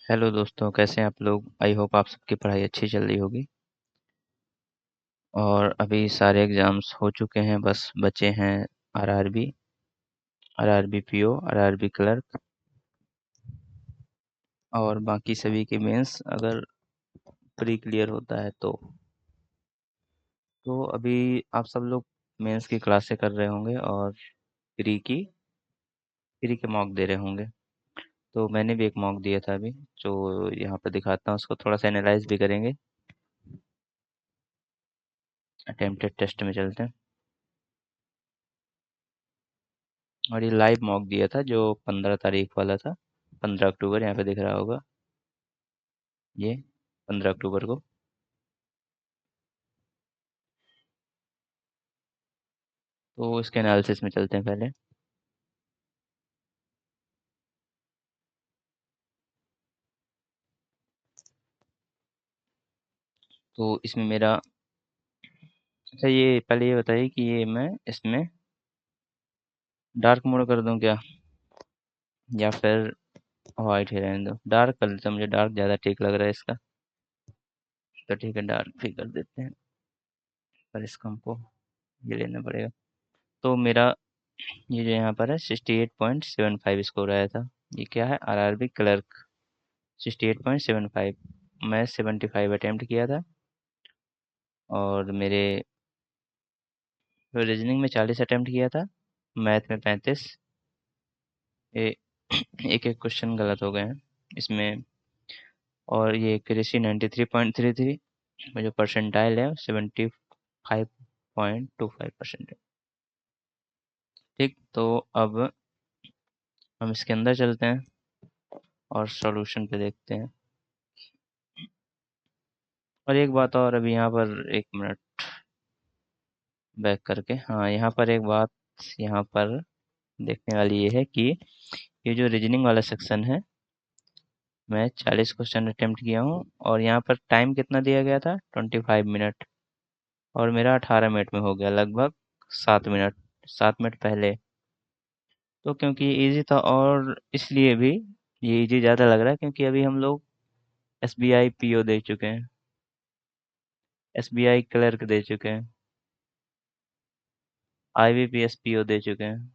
Hello दोस्तों, कैसे हैं आप लोग। आई होप आप सबकी पढ़ाई अच्छी चल रही होगी। और अभी सारे एग्ज़ाम्स हो चुके हैं, बस बचे हैं RRB, RRB PO, RRB clerk और बाकी सभी के मेंस अगर प्री क्लियर होता है तो अभी आप सब लोग मेंस की क्लासें कर रहे होंगे और प्री के मॉक दे रहे होंगे। तो मैंने भी एक मॉक दिया था अभी, जो यहाँ पर दिखाता हूँ। उसको थोड़ा सा एनालाइज भी करेंगे। अटेम्प्टेड टेस्ट में चलते हैं। और ये लाइव मॉक दिया था जो 15 तारीख वाला था। 15 अक्टूबर, यहाँ पे दिख रहा होगा ये, 15 अक्टूबर को। तो इसके एनालिसिस में चलते हैं पहले। तो इसमें मेरा, अच्छा ये पहले ये बताइए कि ये मैं इसमें डार्क मोड कर दूं क्या, या फिर वाइट ही रहने दो। डार्क कर देता हूं, मुझे डार्क ज़्यादा ठीक लग रहा है इसका। तो ठीक है, डार्क भी कर देते हैं। पर इसका हमको ये लेना पड़ेगा। तो मेरा ये जो यहाँ पर है 68.75 स्कोर आया था। ये क्या है, आरआरबी क्लर्क। 68.75। मैं 75 अटेम्प्ट किया था। और मेरे रीजनिंग में 40 अटेम्प्ट किया था। मैथ में 35। ये एक एक क्वेश्चन गलत हो गए हैं इसमें। और ये एक्यूरेसी 93.33। और जो परसेंटाइल है 75.25% है। ठीक, तो अब हम इसके अंदर चलते हैं और सॉल्यूशन पे देखते हैं। और एक बात और, अभी यहाँ पर एक मिनट बैक करके, हाँ यहाँ पर एक बात यहाँ पर देखने वाली ये है कि ये जो रीजनिंग वाला सेक्शन है, मैं 40 क्वेश्चन अटेम्प्ट किया हूँ। और यहाँ पर टाइम कितना दिया गया था, 25 मिनट। और मेरा 18 मिनट में हो गया लगभग 7 मिनट, 7 मिनट पहले। तो क्योंकि ये इजी था, और इसलिए भी ये इजी ज़्यादा लग रहा है क्योंकि अभी हम लोग S B I P O दे चुके हैं, एस बी आई क्लर्क दे चुके हैं, I B P S P O दे चुके हैं।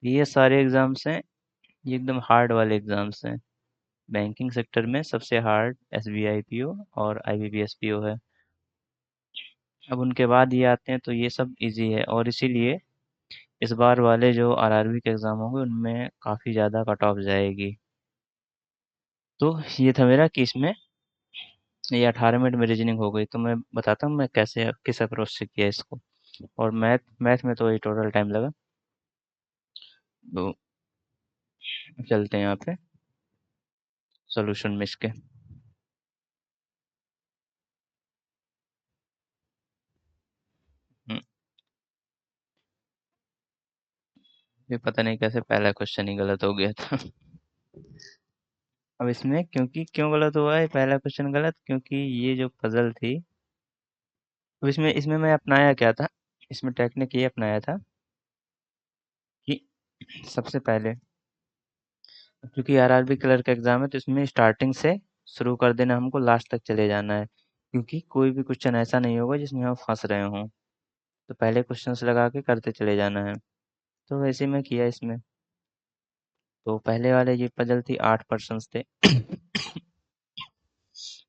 ये सारे एग्ज़ाम्स हैं, ये एकदम हार्ड वाले एग्ज़ाम्स हैं। बैंकिंग सेक्टर में सबसे hard S B I P O और I B P S P O है। अब उनके बाद ये आते हैं, तो ये सब इजी है। और इसीलिए इस बार वाले जो आरआरबी के एग्ज़ाम होंगे उनमें काफ़ी ज़्यादा कट ऑफ जाएगी। तो ये था मेरा कि इसमें ये 18 मिनट में रीजनिंग हो गई। तो मैं बताता हूँ मैं कैसे किस अप्रोच से किया इसको। और मैथ मैथ में तो ये टोटल टाइम लगा। तो चलते हैं यहाँ पे सॉल्यूशन में इसके। हम्म, ये पता नहीं कैसे पहला क्वेश्चन ही गलत हो गया था। अब इसमें क्योंकि क्यों गलत हुआ है पहला क्वेश्चन गलत, क्योंकि ये जो पजल थी, अब इसमें इसमें मैं अपनाया क्या था, इसमें टेक्निक ये अपनाया था कि सबसे पहले, क्योंकि आरआरबी क्लर्क का एग्जाम है तो इसमें स्टार्टिंग से शुरू कर देना, हमको लास्ट तक चले जाना है। क्योंकि कोई भी क्वेश्चन ऐसा नहीं होगा जिसमें हम फंस रहे हों। तो पहले क्वेश्चंस लगा के करते चले जाना है। तो वैसे मैं किया इसमें। तो पहले वाले ये पजल थी, 8 पर्सन्स थे।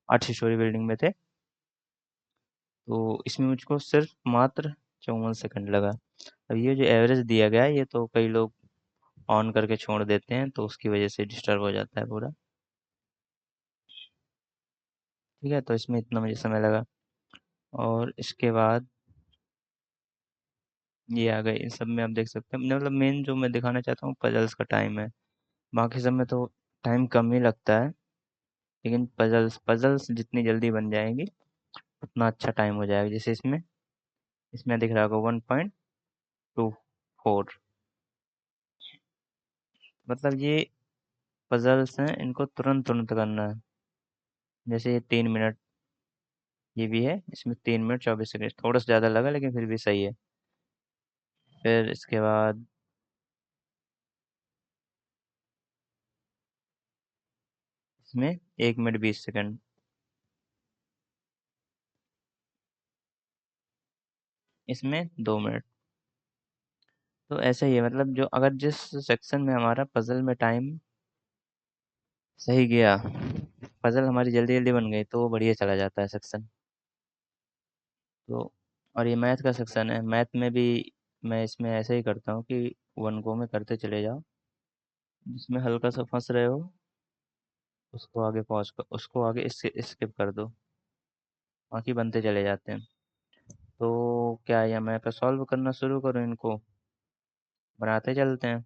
8 स्टोरी बिल्डिंग में थे। तो इसमें मुझको सिर्फ मात्र 54 सेकंड लगा। अब ये जो एवरेज दिया गया है, ये तो कई लोग ऑन करके छोड़ देते हैं, तो उसकी वजह से डिस्टर्ब हो जाता है पूरा। ठीक है, तो इसमें इतना मुझे समय लगा। और इसके बाद ये आ गए। इन सब में आप देख सकते हैं, मतलब मेन जो मैं दिखाना चाहता हूँ पजल्स का टाइम है। बाकी सब में तो टाइम कम ही लगता है, लेकिन पजल्स पजल्स जितनी जल्दी बन जाएंगी उतना अच्छा टाइम हो जाएगा। जैसे इसमें इसमें दिख रहा होगा 1.24। मतलब ये पजल्स हैं, इनको तुरंत तुरंत करना है। जैसे ये 3 मिनट, ये भी है, इसमें 3 मिनट 24 सेकंड, थोड़ा सा ज़्यादा लगा लेकिन फिर भी सही है। फिर इसके बाद इसमें 1 मिनट 20 सेकंड। इसमें 2 मिनट। तो ऐसा ही है, मतलब जो अगर जिस सेक्शन में हमारा पजल में टाइम सही गया, पजल हमारी जल्दी जल्दी बन गई, तो वो बढ़िया चला जाता है सेक्शन। तो और ये मैथ का सेक्शन है, मैथ में भी मैं इसमें ऐसे ही करता हूँ कि 1 गो में करते चले जाओ, जिसमें हल्का सा फंस रहे हो उसको आगे पहुँच कर उसको आगे स्किप कर दो, बाकी बनते चले जाते हैं। तो क्या या मैं पे सॉल्व करना शुरू करूँ इनको, बनाते चलते हैं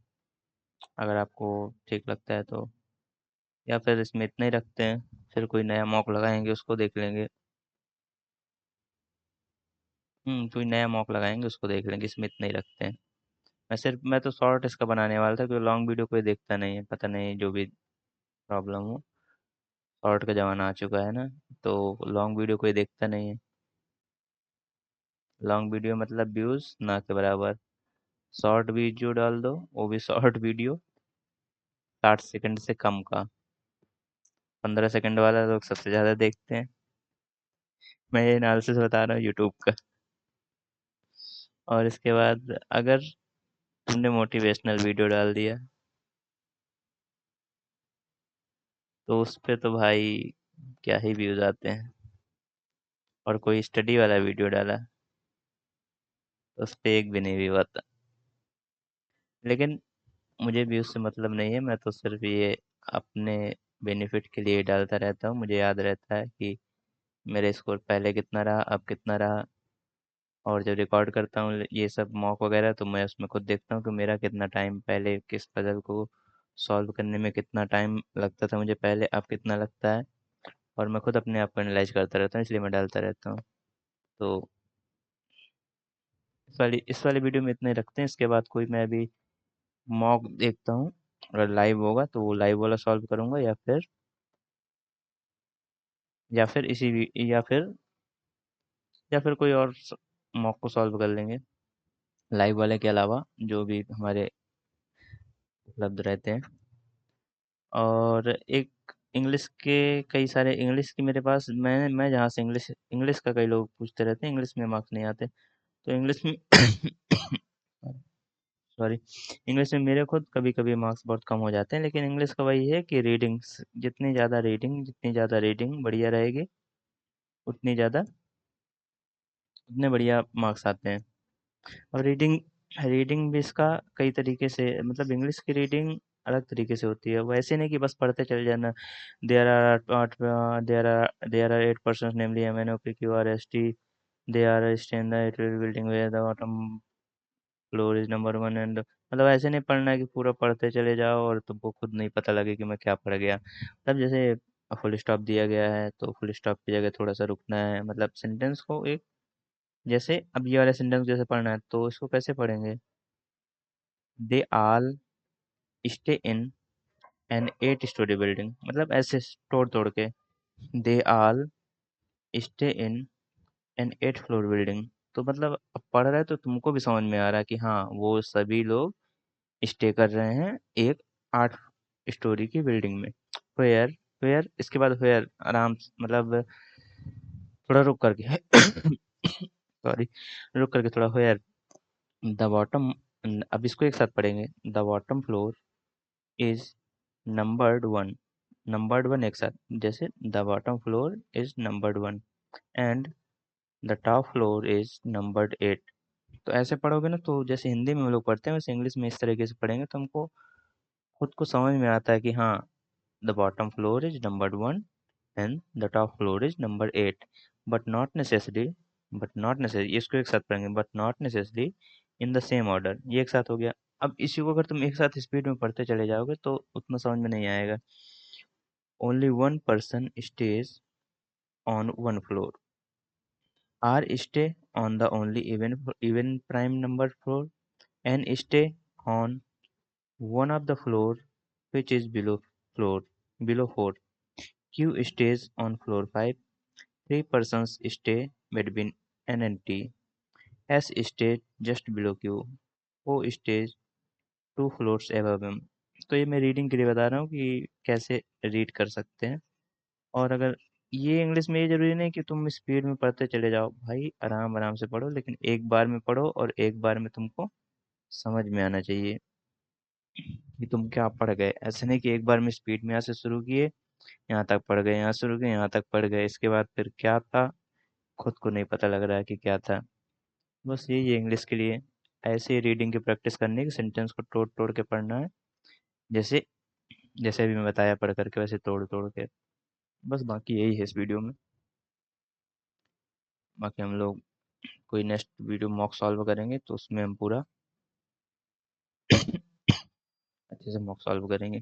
अगर आपको ठीक लगता है तो, या फिर इसमें इतना ही रखते हैं, फिर कोई नया मॉक लगाएंगे उसको देख लेंगे। कोई नया मॉक लगाएंगे उसको देख लेंगे, इसमें इतना ही रखते हैं। मैं तो शॉर्ट इसका बनाने वाला था, क्योंकि लॉन्ग वीडियो कोई देखता नहीं है, पता नहीं जो भी प्रॉब्लम हो, शॉर्ट का ज़माना आ चुका है ना, तो लॉन्ग वीडियो कोई देखता नहीं है। लॉन्ग वीडियो मतलब व्यूज़ ना के बराबर, शॉर्ट वीडियो डाल दो, वो भी शॉर्ट वीडियो 60 सेकंड से कम का, 15 सेकंड वाला लोग सबसे ज़्यादा देखते हैं। मैं ये एनालिसिस बता रहा हूँ यूट्यूब का। और इसके बाद अगर तुमने मोटिवेशनल वीडियो डाल दिया, तो उस पे तो भाई क्या ही व्यूज़ आते हैं। और कोई स्टडी वाला वीडियो डाला, तो उस पे एक भी नहीं व्यू आता। लेकिन मुझे व्यूज़ से मतलब नहीं है, मैं तो सिर्फ ये अपने बेनिफिट के लिए डालता रहता हूँ। मुझे याद रहता है कि मेरे स्कोर पहले कितना रहा, अब कितना रहा। और जब रिकॉर्ड करता हूँ ये सब मॉक वगैरह, तो मैं उसमें खुद देखता हूँ कि मेरा कितना टाइम पहले किस पजल को सॉल्व करने में कितना टाइम लगता था मुझे पहले, अब कितना लगता है। और मैं खुद अपने आप को एनालाइज करता रहता हूँ, इसलिए मैं डालता रहता हूँ। तो इस वाली वीडियो में इतने रखते हैं, इसके बाद कोई मैं अभी मॉक देखता हूँ, अगर लाइव होगा तो वो लाइव वाला सॉल्व करूँगा, या फिर या फिर कोई और मॉक को सॉल्व कर लेंगे लाइव वाले के अलावा, जो भी हमारे उपलब्ध रहते हैं। और एक इंग्लिश के कई सारे इंग्लिश की मेरे पास, मैं जहाँ से इंग्लिश इंग्लिश का कई लोग पूछते रहते हैं, इंग्लिश में मार्क्स नहीं आते, तो इंग्लिश में सॉरी, इंग्लिश में मेरे खुद कभी कभी मार्क्स बहुत कम हो जाते हैं। लेकिन इंग्लिश का वही है कि जितनी ज़्यादा रीडिंग बढ़िया रहेगी, उतनी ज़्यादा उतने बढ़िया मार्क्स आते हैं। और रीडिंग रीडिंग भी इसका कई तरीके से, मतलब इंग्लिश की रीडिंग अलग तरीके से होती है, वैसे नहीं कि बस पढ़ते चले जाना। There are 8 person namely MNOPQRST, they are stay in the building where the bottom floor is number 1 and, मतलब ऐसे नहीं पढ़ना है कि पूरा पढ़ते चले जाओ और तुमको खुद नहीं पता लगे कि मैं क्या पढ़ गया। मतलब जैसे फुल स्टॉप दिया गया है तो फुल स्टॉप की जगह थोड़ा सा रुकना है, मतलब सेंटेंस को एक, जैसे अब ये वाला सेंटेंस जैसे पढ़ना है तो इसको कैसे पढ़ेंगे, they all stay in an 8 story building, मतलब ऐसे तोड़ तोड़ के, they all stay in an 8 floor building. तो मतलब अब पढ़ रहा है तो तुमको भी समझ में आ रहा है कि हाँ वो सभी लोग स्टे कर रहे हैं एक 8 स्टोरी की बिल्डिंग में। वेयर वेयर इसके बाद वेयर आराम मतलब थोड़ा रुक करके सॉरी, रुक करके थोड़ा, वेयर द बॉटम, अब इसको एक साथ पढ़ेंगे, the bottom floor is numbered 1, numbered 1 एक साथ, जैसे the bottom floor is numbered 1 and the top floor is numbered 8। तो ऐसे पढ़ोगे ना, तो जैसे हिंदी में हम लोग पढ़ते हैं वैसे इंग्लिश में इस तरीके से पढ़ेंगे, तो हमको खुद को समझ में आता है कि हाँ the bottom floor is numbered 1 and the top floor is number 8, but not necessary, इसको एक साथ पढ़ेंगे, but not necessary in the same order, ये एक साथ हो गया। अब इसी को अगर तुम एक साथ स्पीड में पढ़ते चले जाओगे तो उतना समझ में नहीं आएगा। Only 1 person stays on 1 floor, R stay on the only even prime number floor, N stay on one of the floor which is below 4, q stays on floor 5, 3 persons stay between n and t, s stays just below q, o stays 2 floors above him। तो ये मैं reading के लिए बता रहा हूँ कि कैसे रीड कर सकते हैं। और अगर ये इंग्लिश में ये ज़रूरी नहीं कि तुम स्पीड में पढ़ते चले जाओ भाई, आराम आराम से पढ़ो, लेकिन एक बार में पढ़ो और एक बार में तुमको समझ में आना चाहिए कि तुम क्या पढ़ गए। ऐसे नहीं कि एक बार में स्पीड में यहाँ से शुरू किए, यहाँ तक पढ़ गए, यहाँ शुरू किए, यहाँ तक पढ़ गए, इसके बाद फिर क्या था खुद को नहीं पता लग रहा है कि क्या था। बस यही है इंग्लिश के लिए। ऐसे ही रीडिंग की प्रैक्टिस करनी है कि सेंटेंस को तोड़ तोड़ के पढ़ना है, जैसे जैसे अभी मैं बताया पढ़ करके वैसे तोड़ तोड़ के। बस बाकी यही है इस वीडियो में। बाकी हम लोग कोई नेक्स्ट वीडियो मॉक सॉल्व करेंगे तो उसमें हम पूरा अच्छे से मॉक सॉल्व करेंगे।